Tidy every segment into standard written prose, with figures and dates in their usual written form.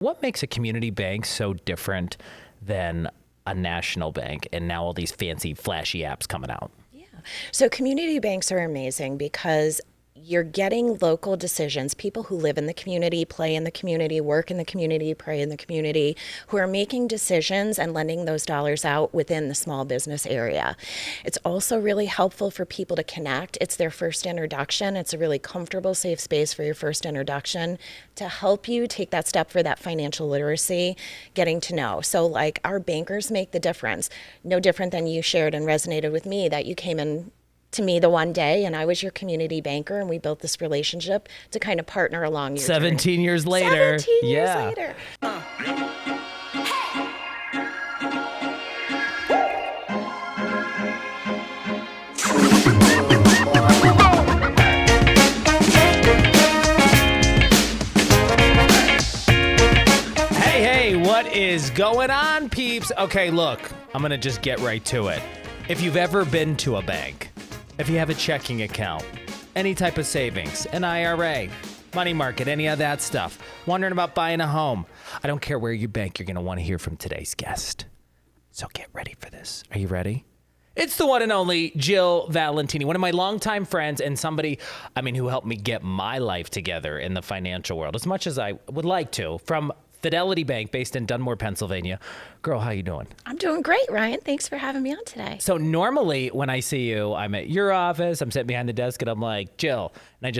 What makes a community bank so different than a national bank and now all these fancy flashy apps coming out? Yeah. So community banks are amazing because you're getting local decisions, people who live in the community, play in the community, work in the community, pray in the community, who are making decisions and lending those dollars out within the small business area. It's also really helpful for people to connect. It's their first introduction. It's a really comfortable, safe space for your first introduction to help you take that step for that financial literacy, getting to know. So like our bankers make the difference. No different than you shared and resonated with me that you came in to me the one day and I was your community banker and we built this relationship to kind of partner along your 17 journey. years later. 17 years later. Hey, what is going on, peeps? Okay, look, I'm going to just get right to it. If you've ever been to a bank, if you have a checking account, any type of savings, an IRA, money market, any of that stuff, wondering about buying a home, I don't care where you bank, you're going to want to hear from today's guest. So get ready for this. Are you ready? It's the one and only Jill Valentini, one of my longtime friends and somebody, who helped me get my life together in the financial world as much as I would like to, from Fidelity Bank based in Dunmore, Pennsylvania. Girl, how you doing? I'm doing great, Ryan. Thanks for having me on today. So normally when I see you, I'm at your office, I'm sitting behind the desk and I'm like, Jill, and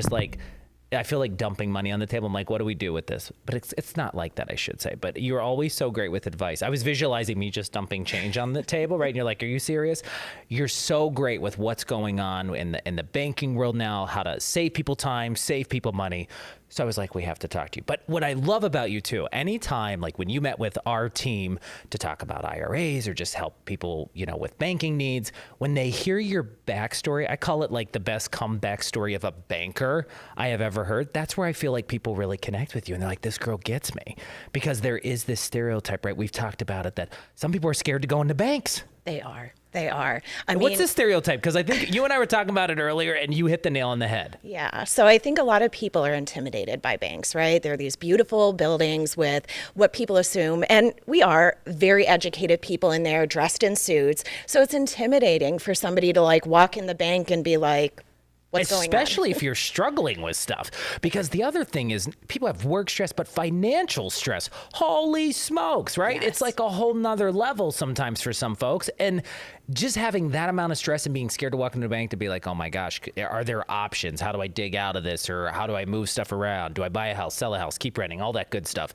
I feel like dumping money on the table. I'm like, what do we do with this? But it's not like that, I should say. But you're always so great with advice. I was visualizing me just dumping change on the table, right? And you're like, are you serious? You're so great with what's going on in the banking world now, how to save people time, save people money. So I was like, we have to talk to you. But what I love about you too, anytime, like when you met with our team to talk about IRAs or just help people, with banking needs, when they hear your backstory, I call it like the best comeback story of a banker I have ever heard. That's where I feel like people really connect with you. And they're like, this girl gets me. Because there is this stereotype, right? We've talked about it, that some people are scared to go into banks. They are. What's the stereotype? Because I think you and I were talking about it earlier and you hit the nail on the head. Yeah. So I think a lot of people are intimidated by banks, right? They're these beautiful buildings with what people assume. And we are very educated people in there dressed in suits. So it's intimidating for somebody to walk in the bank and be like, what's going on? Especially if you're struggling with stuff. Because the other thing is people have work stress, but financial stress. Holy smokes, right? Yes. It's like a whole nother level sometimes for some folks. And just having that amount of stress and being scared to walk into a bank to be like, oh my gosh, are there options? How do I dig out of this? Or how do I move stuff around? Do I buy a house, sell a house, keep renting, all that good stuff?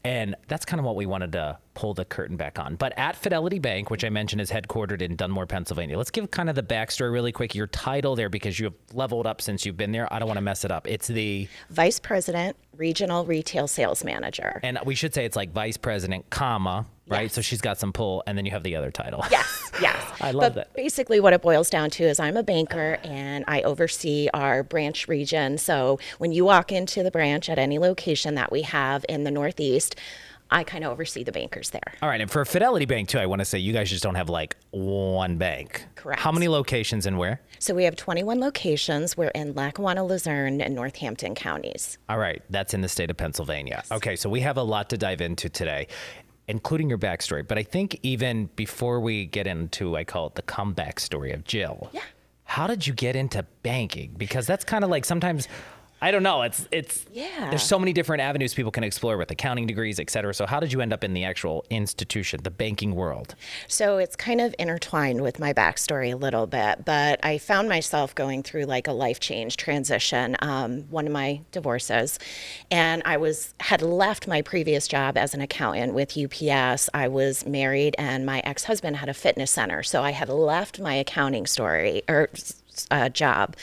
And that's kind of what we wanted to pull the curtain back on. But at Fidelity Bank, which I mentioned is headquartered in Dunmore, Pennsylvania, let's give kind of the backstory really quick. Your title there, because you have leveled up since you've been there. I don't want to mess it up. It's the Vice President, Regional Retail Sales Manager. And we should say it's like Vice President, comma, right? Yes. So she's got some pull, and then you have the other title. Yes. I love that. Basically what it boils down to is I'm a banker and I oversee our branch region. So when you walk into the branch at any location that we have in the Northeast, I kind of oversee the bankers there. All right. And for Fidelity Bank, too, I want to say you guys just don't have like one bank. Correct. How many locations and where? So we have 21 locations. We're in Lackawanna, Luzerne, and Northampton counties. All right. That's in the state of Pennsylvania. Yes. Okay. So we have a lot to dive into today, including your backstory. But I think even before we get into, I call it the comeback story of Jill. Yeah. How did you get into banking? Because that's kind of like sometimes, I don't know. Yeah. There's so many different avenues people can explore with accounting degrees, et cetera. So how did you end up in the actual institution, the banking world? So it's kind of intertwined with my backstory a little bit, but I found myself going through like a life change transition, one of my divorces, and had left my previous job as an accountant with UPS. I was married and my ex-husband had a fitness center. So I had left my accounting job,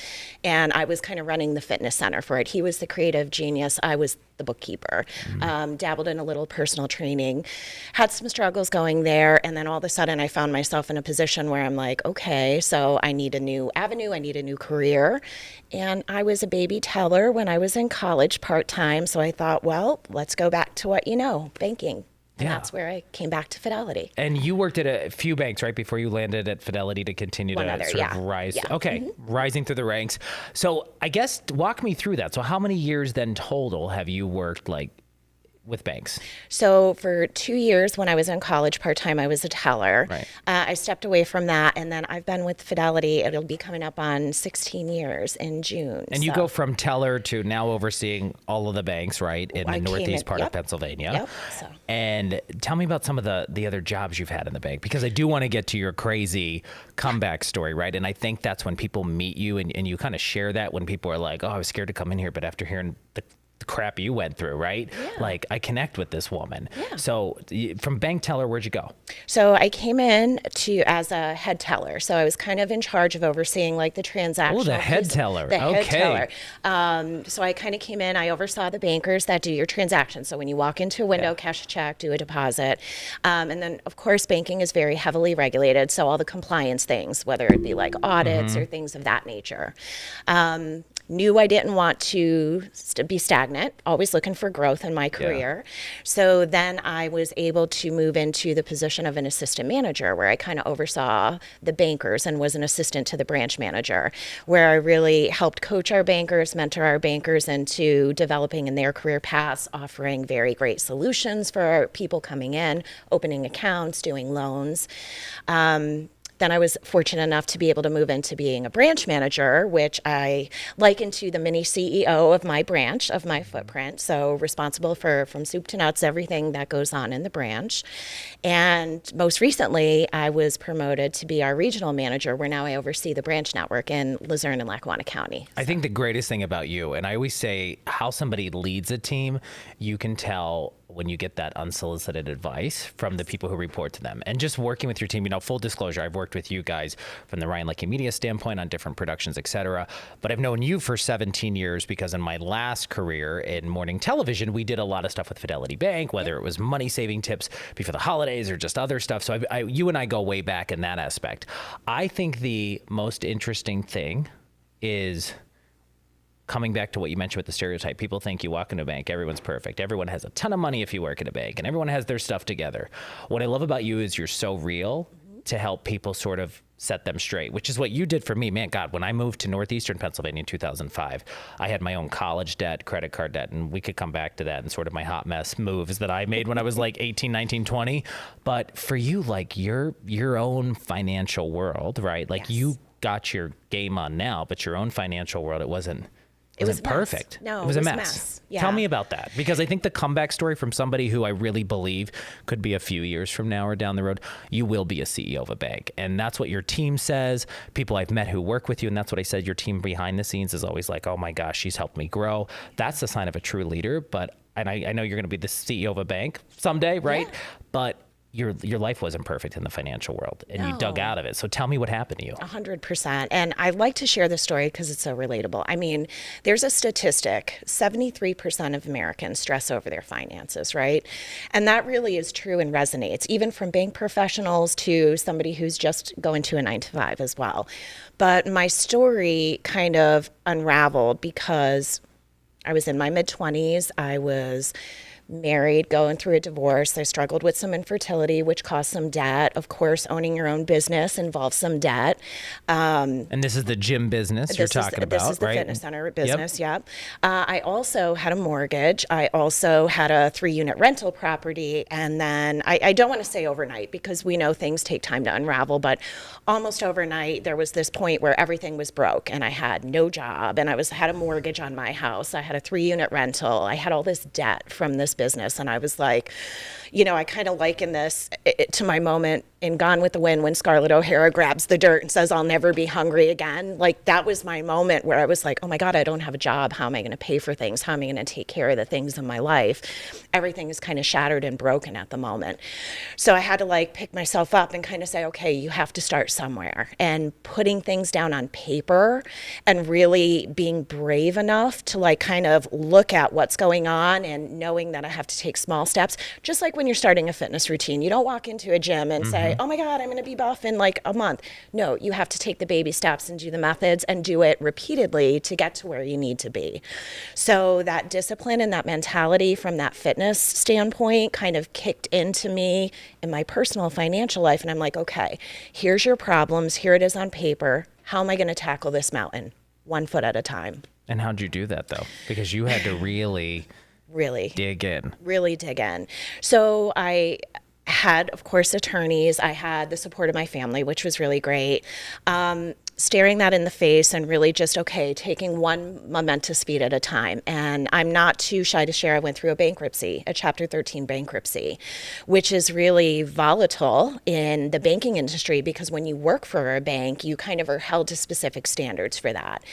and I was kind of running the fitness center for it. He was the creative genius. I was the bookkeeper. Dabbled in a little personal training, had some struggles going there, and then all of a sudden I found myself in a position where I'm like, okay, so I need a new avenue, I need a new career. And I was a baby teller when I was in college part-time, so I thought, well, let's go back to what you know, banking. And that's where I came back to Fidelity. And you worked at a few banks, right, before you landed at Fidelity to continue to rise. Yeah. Okay, rising through the ranks. So I guess walk me through that. So how many years then total have you worked, like with banks? So for 2 years when I was in college part-time, I was a teller. Right. I stepped away from that, and then I've been with Fidelity. It'll be coming up on 16 years in June. And you go from teller to now overseeing all of the banks, right, in the northeast part of Pennsylvania. Yep. So. And tell me about some of the other jobs you've had in the bank, because I do want to get to your crazy comeback story, right? And I think that's when people meet you and you kind of share that when people are like, oh, I was scared to come in here, but after hearing the crap you went through, right? Yeah. Like, I connect with this woman. Yeah. So from bank teller, where'd you go? So I came in as a head teller. So I was kind of in charge of overseeing like the transactional. Oh, the head teller. The okay. head teller. So I kind of came in, I oversaw the bankers that do your transactions. So when you walk into a window, cash a check, do a deposit. And then of course, banking is very heavily regulated. So all the compliance things, whether it be like audits or things of that nature. Knew I didn't want to be stagnant, always looking for growth in my career. So then I was able to move into the position of an assistant manager, where I kind of oversaw the bankers and was an assistant to the branch manager, where I really helped coach our bankers, mentor our bankers into developing in their career paths, offering very great solutions for people coming in, opening accounts, doing loans. Then I was fortunate enough to be able to move into being a branch manager, which I liken to the mini CEO of my branch, of my footprint. So responsible for, from soup to nuts, everything that goes on in the branch. And most recently, I was promoted to be our regional manager, where now I oversee the branch network in Luzerne and Lackawanna County. I think the greatest thing about you, and I always say how somebody leads a team, you can tell when you get that unsolicited advice from the people who report to them. And just working with your team, full disclosure, I've worked with you guys from the Ryan Leckey Media standpoint on different productions, et cetera. But I've known you for 17 years because in my last career in morning television, we did a lot of stuff with Fidelity Bank, whether it was money saving tips before the holidays or just other stuff. So you and I go way back in that aspect. I think the most interesting thing is coming back to what you mentioned with the stereotype. People think you walk into a bank, everyone's perfect. Everyone has a ton of money if you work at a bank, and everyone has their stuff together. What I love about you is you're so real to help people sort of set them straight, which is what you did for me. Man, God, when I moved to northeastern Pennsylvania in 2005, I had my own college debt, credit card debt, and we could come back to that and sort of my hot mess moves that I made when I was like 18, 19, 20. But for you, like your own financial world, right? Like you got your game on now, but your own financial world, it wasn't perfect. No, it was a mess. Yeah. Tell me about that, because I think the comeback story from somebody who I really believe could be a few years from now or down the road, you will be a CEO of a bank. And that's what your team says. People I've met who work with you, and that's what I said, your team behind the scenes is always like, oh my gosh, she's helped me grow. That's the sign of a true leader. And I know you're going to be the CEO of a bank someday, right? Yeah. But your life wasn't perfect in the financial world, and you dug out of it. So tell me what happened to you. 100%. And I like to share this story because it's so relatable. I mean, there's a statistic, 73% of Americans stress over their finances, right? And that really is true and resonates, even from bank professionals to somebody who's just going to a 9-to-5 as well. But my story kind of unraveled because I was in my mid-20s. I was married, going through a divorce. I struggled with some infertility, which caused some debt. Of course, owning your own business involves some debt. And this is the gym business you're talking about, right? This is the fitness center business, yep. I also had a mortgage. I also had a 3-unit rental property. And then I don't want to say overnight because we know things take time to unravel, but almost overnight, there was this point where everything was broke and I had no job and I had a mortgage on my house. I had a 3-unit rental. I had all this debt from this business. And I was like, I kind of liken this to my moment in Gone with the Wind when Scarlett O'Hara grabs the dirt and says, I'll never be hungry again. Like that was my moment where I was like, oh my God, I don't have a job. How am I going to pay for things? How am I going to take care of the things in my life? Everything is kind of shattered and broken at the moment. So I had to pick myself up and kind of say, okay, you have to start somewhere. And putting things down on paper and really being brave enough to kind of look at what's going on and knowing that I have to take small steps. Just like when you're starting a fitness routine, you don't walk into a gym and say, oh my God, I'm going to be buff in a month. No, you have to take the baby steps and do the methods and do it repeatedly to get to where you need to be. So that discipline and that mentality from that fitness standpoint kind of kicked into me in my personal financial life. And I'm like, okay, here's your problems. Here it is on paper. How am I going to tackle this mountain? 1 foot at a time. And how'd you do that though? Because you had to really really Dig in. really dig in. So I had, of course, attorneys. I had the support of my family, which was really great. Staring that in the face and really just, okay, taking one momentous feat at a time. And I'm not too shy to share I went through a bankruptcy, a Chapter 13 bankruptcy, which is really volatile in the banking industry because when you work for a bank, you kind of are held to specific standards for that.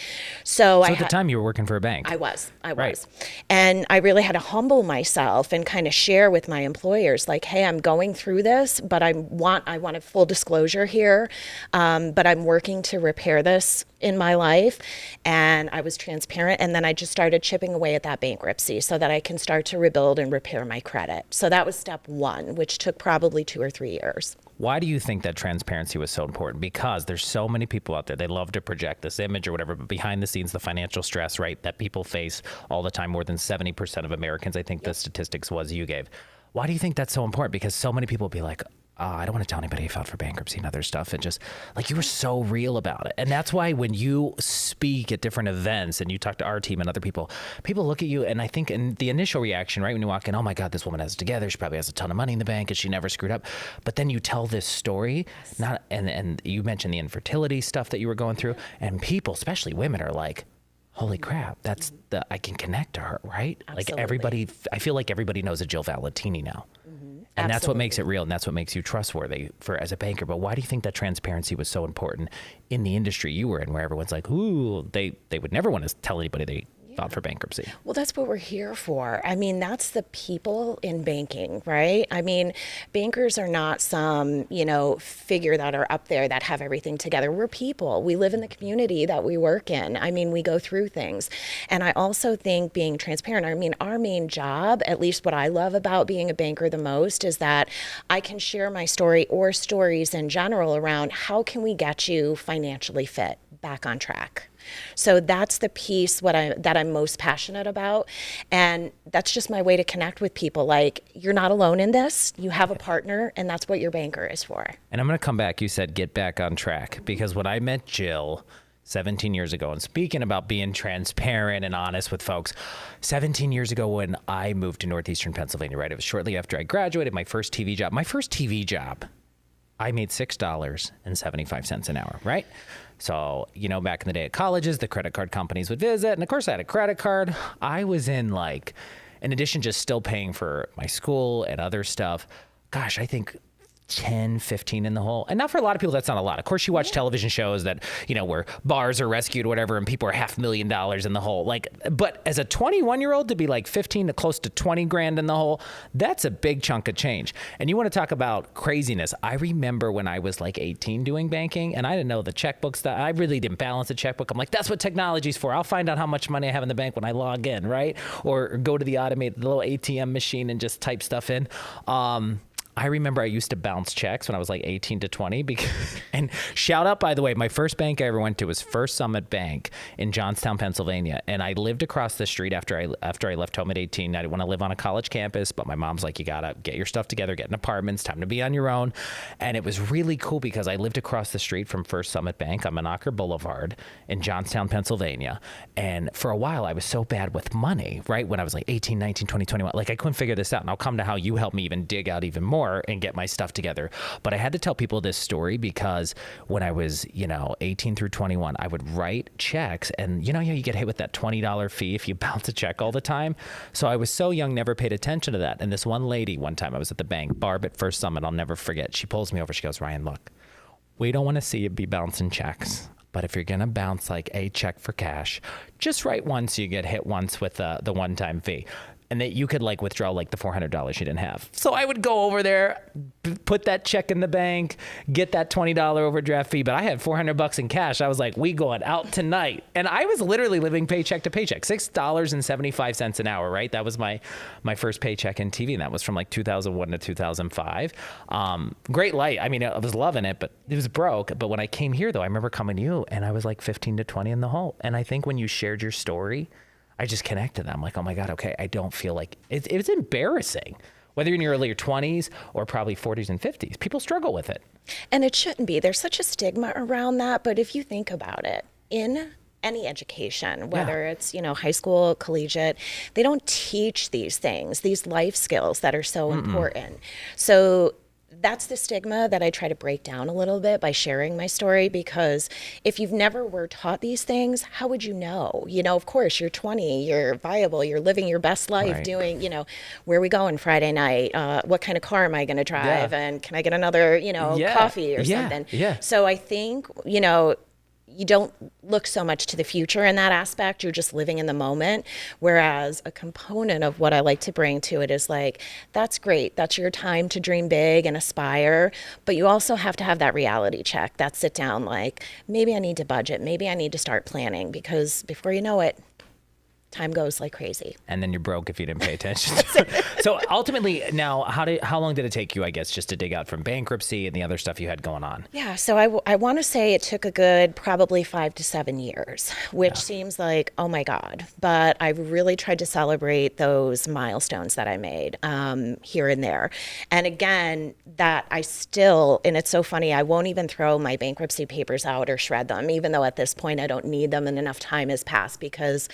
So at the time you were working for a bank. I was. Right. And I really had to humble myself and kind of share with my employers, like, hey, I'm going through this, but I want a full disclosure here. But I'm working to repair this in my life. And I was transparent. And then I just started chipping away at that bankruptcy so that I can start to rebuild and repair my credit. So that was step one, which took probably 2 or 3 years. Why do you think that transparency was so important? Because there's so many people out there, they love to project this image or whatever, but behind the scenes, the financial stress, right, that people face all the time, more than 70% of Americans, I think the statistics was you gave. Why do you think that's so important? Because so many people be like, I don't want to tell anybody I filed for bankruptcy and other stuff. And just like you were so real about it. And that's why when you speak at different events and you talk to our team and other people look at you. And I think in the initial reaction, right, when you walk in, oh my God, this woman has it together. She probably has a ton of money in the bank and she never screwed up. But then you tell this story, and you mentioned the infertility stuff that you were going through. And people, especially women, are like, holy crap, I can connect to her, right? Absolutely. Like everybody, I feel like everybody knows a Jill Valentini now. And that's what makes it real, and that's what makes you trustworthy as a banker. But why do you think that transparency was so important in the industry you were in, where everyone's like, ooh, they would never want to tell anybody they filed for bankruptcy? Well, that's what we're here for. I mean, that's the people in banking, right? I mean, bankers are not some, figure that are up there that have everything together. We're people. We live in the community that we work in. I mean, we go through things. And I also think being transparent, I mean, our main job, at least what I love about being a banker the most, is that I can share my story or stories in general around how can we get you financially fit, back on track. So that's the piece that I'm most passionate about. And that's just my way to connect with people. Like, you're not alone in this. You have a partner, and that's what your banker is for. And I'm going to come back. You said get back on track, because when I met Jill 17 years ago, and speaking about being transparent and honest with folks, 17 years ago when I moved to Northeastern Pennsylvania, right? It was shortly after I graduated, my first TV job. My first TV job, I made $6.75 an hour, right? So, back in the day at colleges, the credit card companies would visit. And of course, I had a credit card. I was in in addition, just still paying for my school and other stuff. Gosh, I think 10, 15 in the hole. And not for a lot of people, that's not a lot. Of course, you watch television shows that, where bars are rescued or whatever, and people are $500,000 in the hole. But as a 21-year-old to be 15 to close to 20 grand in the hole, that's a big chunk of change. And you want to talk about craziness. I remember when I was 18 doing banking, and I didn't know the checkbooks that I really didn't balance the checkbook. I'm like, that's what technology's for. I'll find out how much money I have in the bank when I log in, right? Or go to the little ATM machine and just type stuff in. I remember I used to bounce checks when I was 18 to 20. And shout out, by the way, my first bank I ever went to was First Summit Bank in Johnstown, Pennsylvania. And I lived across the street after I left home at 18. I didn't want to live on a college campus, but my mom's like, you got to get your stuff together, get an apartment. It's time to be on your own. And it was really cool because I lived across the street from First Summit Bank on Monaco Boulevard in Johnstown, Pennsylvania. And for a while, I was so bad with money, right? When I was 18, 19, 20, 21, I couldn't figure this out. And I'll come to how you helped me even dig out even more and get my stuff together. But I had to tell people this story because when I was, 18 through 21, I would write checks, and you get hit with that $20 fee if you bounce a check all the time. So I was so young, never paid attention to that. And this one lady, one time I was at the bank, Barb at First Summit, I'll never forget. She pulls me over. She goes, Ryan, look, we don't want to see you be bouncing checks. But if you're going to bounce a check for cash, just write once, you get hit once with the one-time fee. And that you could withdraw the $400 you didn't have. So I would go over there, put that check in the bank, get that $20 overdraft fee. But I had $400 in cash. I was like, we going out tonight. And I was literally living paycheck to paycheck, $6.75 an hour, right? That was my first paycheck in TV. And that was from 2001 to 2005. Great light. I mean, I was loving it, but it was broke. But when I came here though, I remember coming to you and I was 15 to 20 in the hole. And I think when you shared your story, I just connected them. Oh my God, okay, I don't feel it's embarrassing. Whether you're in your early 20s or probably 40s and 50s, people struggle with it. And it shouldn't be. There's such a stigma around that. But if you think about it, in any education, whether it's, high school, collegiate, they don't teach these things, these life skills that are so important. So that's the stigma that I try to break down a little bit by sharing my story, because if you've never were taught these things, how would you know? Of course, you're 20, you're viable, you're living your best life, Right. doing, where are we going Friday night? What kind of car am I going to drive? Yeah. And can I get another, Yeah. coffee or Yeah. something? Yeah. So I think, you don't look so much to the future in that aspect. You're just living in the moment. Whereas a component of what I like to bring to it is like, that's great. That's your time to dream big and aspire. But you also have to have that reality check, that sit down, like, maybe I need to budget. Maybe I need to start planning, because before you know it, time goes like crazy. And then you're broke if you didn't pay attention. So ultimately, now, how long did it take you, I guess, just to dig out from bankruptcy and the other stuff you had going on? Yeah, so I want to say it took a good probably 5 to 7 years, which seems like, oh my God. But I really tried to celebrate those milestones that I made here and there. And again, that I still, and it's so funny, I won't even throw my bankruptcy papers out or shred them, even though at this point I don't need them and enough time has passed, because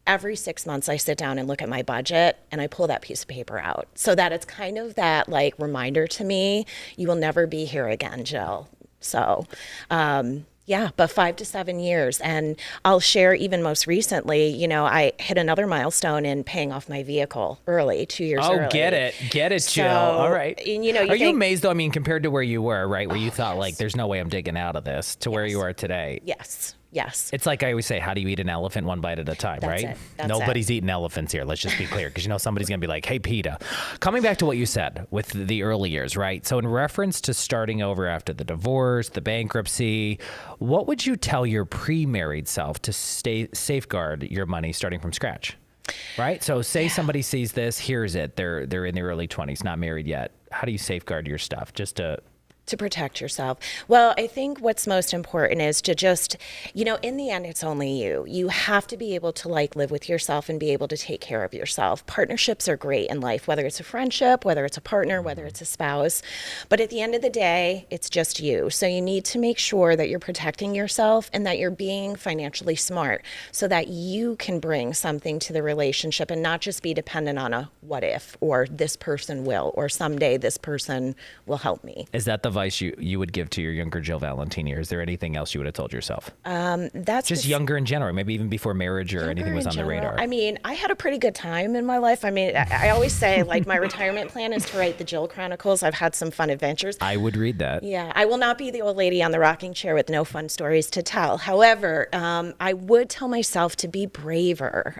every 6 months I sit down and look at my budget and I pull that piece of paper out, so that it's kind of that like reminder to me, you will never be here again, Jill. So, yeah, but 5 to 7 years. And I'll share, even most recently, I hit another milestone in paying off my vehicle early, 2 years early. Oh, get it, Jill. So, All right. and, you Are you think, amazed, though? I mean, compared to where you were, right, where you thought, like, there's no way I'm digging out of this, to where you are today. Yes. It's like I always say, how do you eat an elephant one bite at a time, That's right? it. That's Nobody's eating elephants here. Let's just be clear, because somebody's going to be like, hey, PETA. Coming back to what you said with the early years, right? So in reference to starting over after the divorce, the bankruptcy, what would you tell your pre-married self to safeguard your money starting from scratch? Right? So say somebody sees this, hears it, they're in their early 20s, not married yet. How do you safeguard your stuff? Just to protect yourself? Well, I think what's most important is to just, in the end, it's only you. You have to be able to live with yourself and be able to take care of yourself. Partnerships are great in life, whether it's a friendship, whether it's a partner, whether it's a spouse. But at the end of the day, it's just you. So you need to make sure that you're protecting yourself and that you're being financially smart, so that you can bring something to the relationship and not just be dependent on a what if, or this person will, or someday this person will help me. Is that the advice you would give to your younger Jill Valentini, or is there anything else you would have told yourself? That's just younger in general, maybe even before marriage or anything was on the radar. I mean, I had a pretty good time in my life. I mean, I always say, like, my retirement plan is to write the Jill Chronicles. I've had some fun adventures. I would read that. Yeah, I will not be the old lady on the rocking chair with no fun stories to tell. However, I would tell myself to be braver.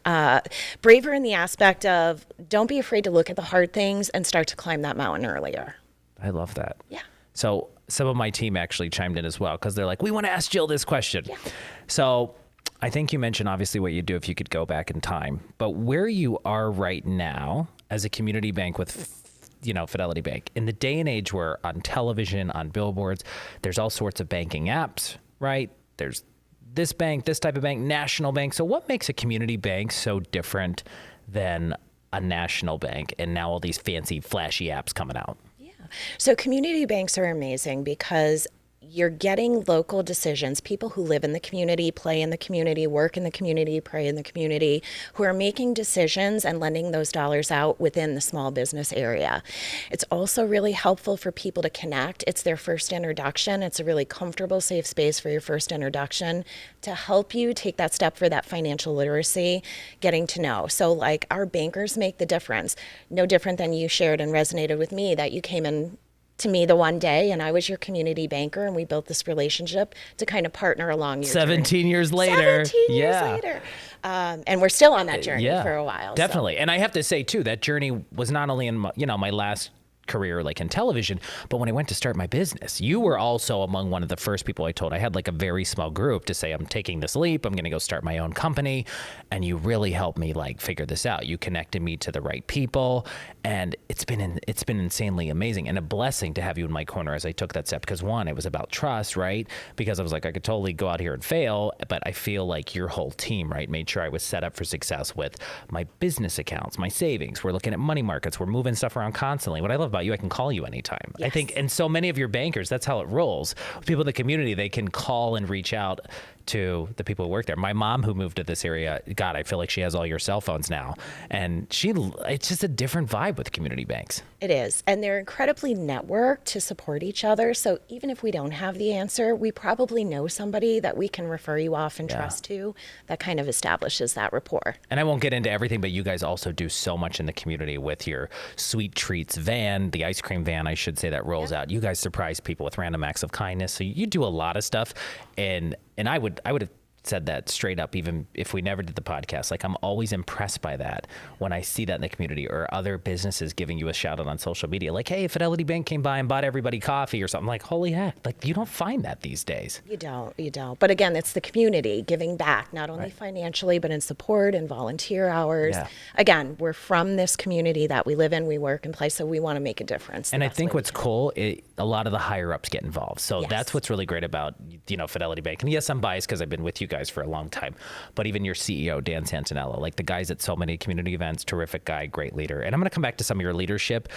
Braver in the aspect of, don't be afraid to look at the hard things and start to climb that mountain earlier. I love that. Yeah. So some of my team actually chimed in as well, because they're like, we want to ask Jill this question. Yeah. So I think you mentioned obviously what you'd do if you could go back in time, but where you are right now as a community bank with Fidelity Bank, in the day and age where on television, on billboards, there's all sorts of banking apps, right? There's this bank, this type of bank, national bank. So what makes a community bank so different than a national bank, and now all these fancy flashy apps coming out? So community banks are amazing because you're getting local decisions, people who live in the community, play in the community, work in the community, pray in the community, who are making decisions and lending those dollars out within the small business area. It's also really helpful for people to connect. It's their first introduction. It's a really comfortable, safe space for your first introduction to help you take that step for that financial literacy, getting to know. So like, our bankers make the difference. No different than you shared and resonated with me that you came in to me the one day and I was your community banker, and we built this relationship to kind of partner along your 17 journey. years later. 17 years later. And we're still on that journey for a while. Definitely. So. And I have to say too, that journey was not only in my last career like in television, but when I went to start my business, you were also among one of the first people I told. I had like a very small group to say, I'm taking this leap, I'm going to go start my own company, and you really helped me like figure this out. You connected me to the right people, and it's been insanely amazing and a blessing to have you in my corner as I took that step, because one, it was about trust, right? Because I was like, I could totally go out here and fail, but I feel like your whole team, right, made sure I was set up for success with my business accounts, my savings. We're looking at money markets, we're moving stuff around constantly. What I love about you, I can call you anytime. Yes. I think, and so many of your bankers, that's how it rolls. People in the community, they can call and reach out to the people who work there. My mom, who moved to this area, God, I feel like she has all your cell phones now. And it's just a different vibe with community banks. It is. And they're incredibly networked to support each other. So even if we don't have the answer, we probably know somebody that we can refer you off and trust to. That kind of establishes that rapport. And I won't get into everything, but you guys also do so much in the community with your sweet treats van, the ice cream van, I should say, that rolls out. You guys surprise people with random acts of kindness. So you do a lot of stuff. And I would have said that straight up, even if we never did the podcast. Like, I'm always impressed by that when I see that in the community, or other businesses giving you a shout out on social media. Like, hey, Fidelity Bank came by and bought everybody coffee or something. Like, holy heck. Like, you don't find that these days. You don't. But again, it's the community giving back, not only financially, but in support and volunteer hours. Yeah. Again, we're from this community that we live in, we work and play, so we want to make a difference. And I think what's cool, a lot of the higher ups get involved. So Yes. that's what's really great about, Fidelity Bank. And yes, I'm biased because I've been with you guys for a long time, but even your CEO, Dan Santinello, like the guys at so many community events, terrific guy, great leader. And I'm going to come back to some of your leadership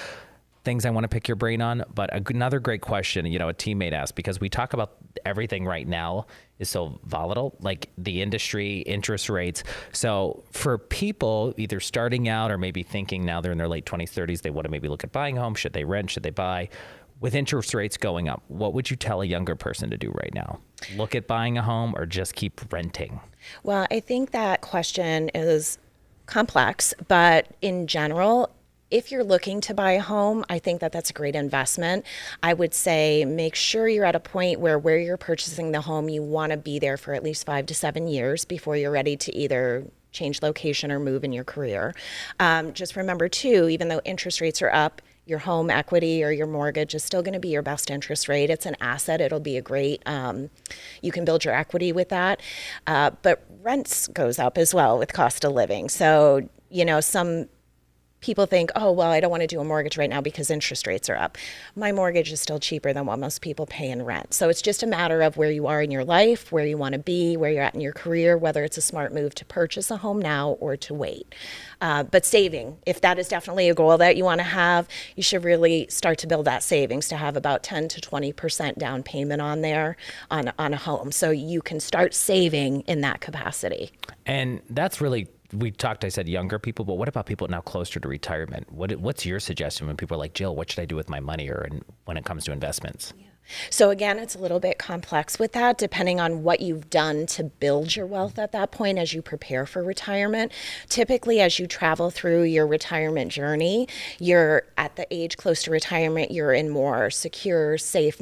things I want to pick your brain on, but another great question, a teammate asked, because we talk about everything right now is so volatile, like the industry, interest rates. So for people either starting out or maybe thinking now they're in their late 20s, 30s, they want to maybe look at buying a home. Should they rent? Should they buy? With interest rates going up, what would you tell a younger person to do right now? Look at buying a home or just keep renting? Well, I think that question is complex, but in general, if you're looking to buy a home, I think that that's a great investment. I would say make sure you're at a point where you're purchasing the home, you want to be there for at least 5 to 7 years before you're ready to either change location or move in your career. Just remember too, even though interest rates are up, your home equity or your mortgage is still going to be your best interest rate. It's an asset. It'll be a great, you can build your equity with that. But rents goes up as well with cost of living. So, some people think, oh, well, I don't want to do a mortgage right now because interest rates are up. My mortgage is still cheaper than what most people pay in rent. So it's just a matter of where you are in your life, where you want to be, where you're at in your career, whether it's a smart move to purchase a home now or to wait. But saving, if that is definitely a goal that you want to have, you should really start to build that savings to have about 10 to 20% down payment on there on a home. So you can start saving in that capacity. And that's really, I said younger people, but what about people now closer to retirement? What's your suggestion when people are like, Jill, what should I do with my money, or when it comes to investments? Yeah. So again, it's a little bit complex with that, depending on what you've done to build your wealth at that point as you prepare for retirement. Typically, as you travel through your retirement journey, you're at the age close to retirement, you're in more secure, safe,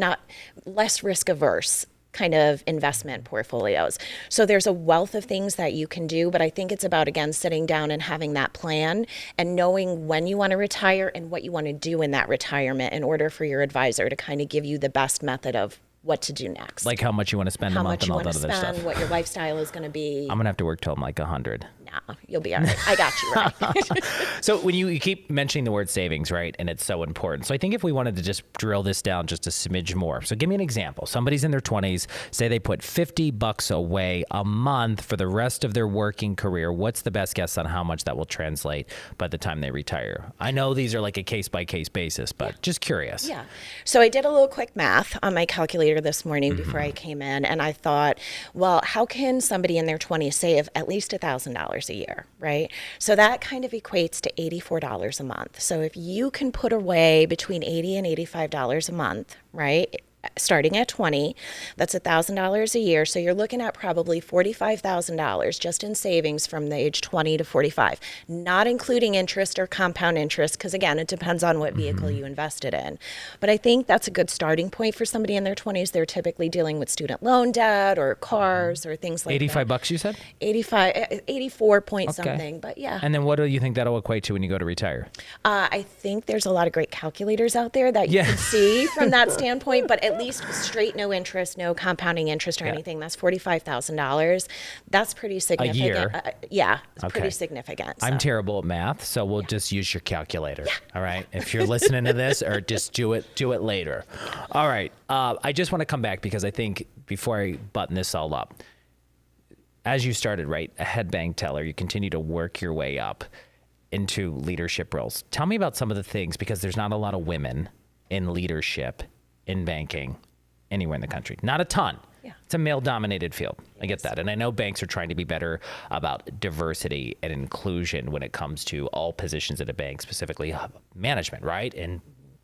less risk averse kind of investment portfolios. So there's a wealth of things that you can do, but I think it's about, again, sitting down and having that plan and knowing when you want to retire and what you want to do in that retirement in order for your advisor to kind of give you the best method of what to do next. Like how much you want to spend a month and all that other stuff. What your lifestyle is going to be. I'm going to have to work till I'm like 100. No, you'll be all right. I got you right. So when you keep mentioning the word savings, right, and it's so important. So I think if we wanted to just drill this down just a smidge more. So give me an example. Somebody's in their 20s, say they put $50 away a month for the rest of their working career. What's the best guess on how much that will translate by the time they retire? I know these are like a case-by-case basis, but just curious. Yeah. So I did a little quick math on my calculator this morning before I came in, and I thought, well, how can somebody in their 20s save at least $1,000 a year, right? So that kind of equates to $84 a month. So if you can put away between $80 and $85 a month, right, starting at 20, that's $1,000 a year. So you're looking at probably $45,000 just in savings from the age 20 to 45, not including interest or compound interest, because again, it depends on what vehicle you invested in. But I think that's a good starting point for somebody in their 20s. They're typically dealing with student loan debt or cars or things like that. $85 you said? 84 point something, but yeah. And then what do you think that'll equate to when you go to retire? I think there's a lot of great calculators out there that you can see from that standpoint, but at least straight no interest, no compounding interest or anything, that's $45,000. That's pretty significant. A year? It's pretty significant. I'm terrible at math, so we'll just use your calculator. All right. If you're listening to this, or just do it later. All right. I just want to come back because I think before I button this all up, as you started, right, a head bank teller, you continue to work your way up into leadership roles. Tell me about some of the things, because there's not a lot of women in leadership in banking anywhere in the country. Not a ton. It's a male-dominated field. I get that. And I know banks are trying to be better about diversity and inclusion when it comes to all positions at a bank, specifically management, right? And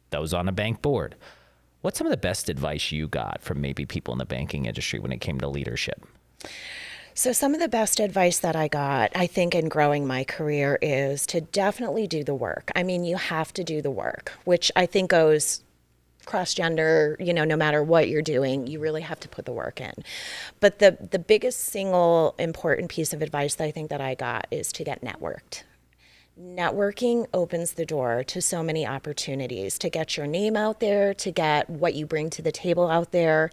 those on a bank board. What's some of the best advice you got from maybe people in the banking industry when it came to leadership? So some of the best advice that I got, I think, in growing my career is to definitely do the work. I mean, you have to do the work, which I think goes cross-gender, no matter what you're doing, you really have to put the work in. But the biggest single important piece of advice that I think that I got is to get networked. Networking opens the door to so many opportunities to get your name out there, to get what you bring to the table out there.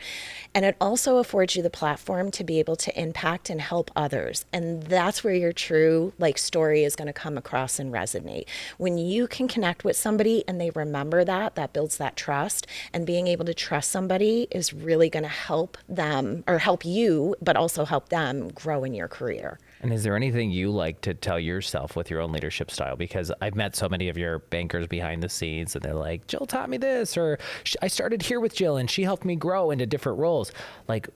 And it also affords you the platform to be able to impact and help others. And that's where your true story is going to come across and resonate. When you can connect with somebody and they remember that builds that trust. And being able to trust somebody is really going to help them, or help you, but also help them grow in your career. And is there anything you like to tell yourself with your own leadership style? Because I've met so many of your bankers behind the scenes and they're like, Jill taught me this, or I started here with Jill and she helped me grow into different roles.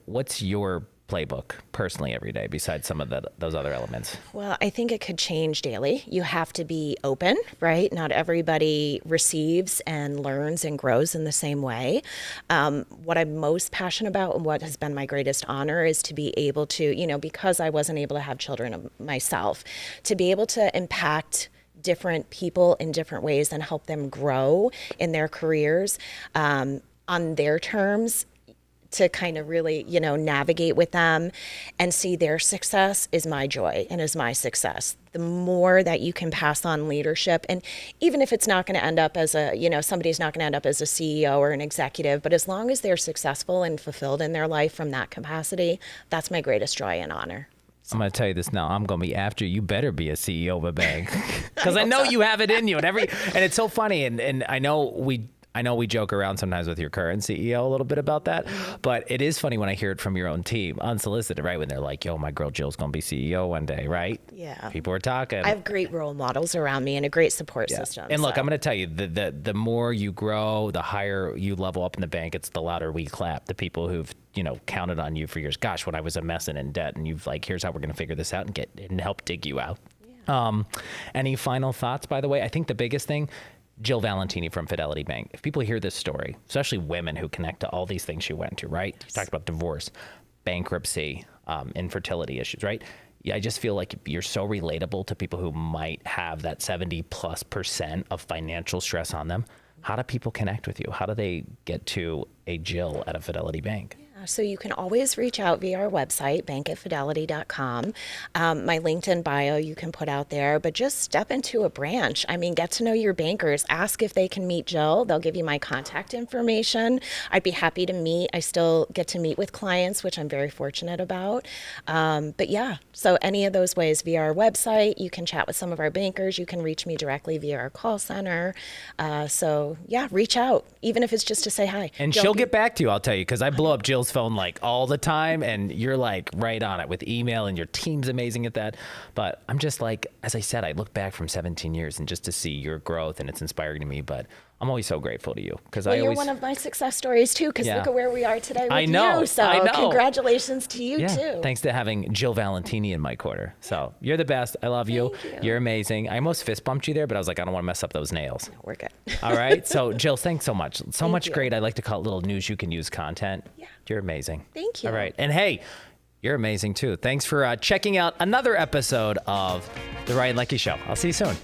What's your playbook personally every day besides some of those other elements? Well, I think it could change daily. You have to be open, right? Not everybody receives and learns and grows in the same way. What I'm most passionate about and what has been my greatest honor is to be able to, because I wasn't able to have children myself, to be able to impact different people in different ways and help them grow in their careers on their terms, to kind of really, navigate with them and see their success is my joy and is my success. The more that you can pass on leadership, and even if it's not going to end up as somebody's not going to end up as a CEO or an executive, but as long as they're successful and fulfilled in their life from that capacity, that's my greatest joy and honor. I'm going to tell you this now. I'm going to be after you. Better be a CEO of a bank because I know you have it in you. And it's so funny. And I know we joke around sometimes with your current CEO a little bit about that, but it is funny when I hear it from your own team, unsolicited, right? When they're like, yo, my girl Jill's going to be CEO one day, right? Yeah. People are talking. I have great role models around me and a great support system. And look, I'm going to tell you, the more you grow, the higher you level up in the bank, it's the louder we clap. The people who've, counted on you for years. Gosh, when I was a mess and in debt, and you've here's how we're going to figure this out and help dig you out. Yeah. Any final thoughts, by the way? I think the biggest thing, Jill Valentini from Fidelity Bank. If people hear this story, especially women who connect to all these things she went to, right? You talked about divorce, bankruptcy, infertility issues, right? Yeah, I just feel like you're so relatable to people who might have that 70+% of financial stress on them. How do people connect with you? How do they get to a Jill at a Fidelity Bank? So you can always reach out via our website, bankatfidelity.com. My LinkedIn bio you can put out there, but just step into a branch. I mean, get to know your bankers. Ask if they can meet Jill. They'll give you my contact information. I'd be happy to meet. I still get to meet with clients, which I'm very fortunate about. But yeah, so any of those ways via our website, you can chat with some of our bankers. You can reach me directly via our call center. So yeah, reach out, even if it's just to say hi. And she'll get back to you, I'll tell you, because I blow up Jill's phone all the time, and you're right on it with email, and your team's amazing at that. But I'm just as I said, I look back from 17 years and just to see your growth, and it's inspiring to me. But I'm always so grateful to you because you're one of my success stories too. Because look at where we are today with you. So I know. Congratulations to you too. Thanks to having Jill Valentini in my corner. So you're the best. I love you. You're amazing. I almost fist bumped you there, but I was like, I don't want to mess up those nails. No, we're good. All right. So Jill, thanks so much. So much great. I like to call it little news you can use content. Yeah. You're amazing. Thank you. All right. And hey, you're amazing too. Thanks for checking out another episode of The Ryan Leckey Show. I'll see you soon.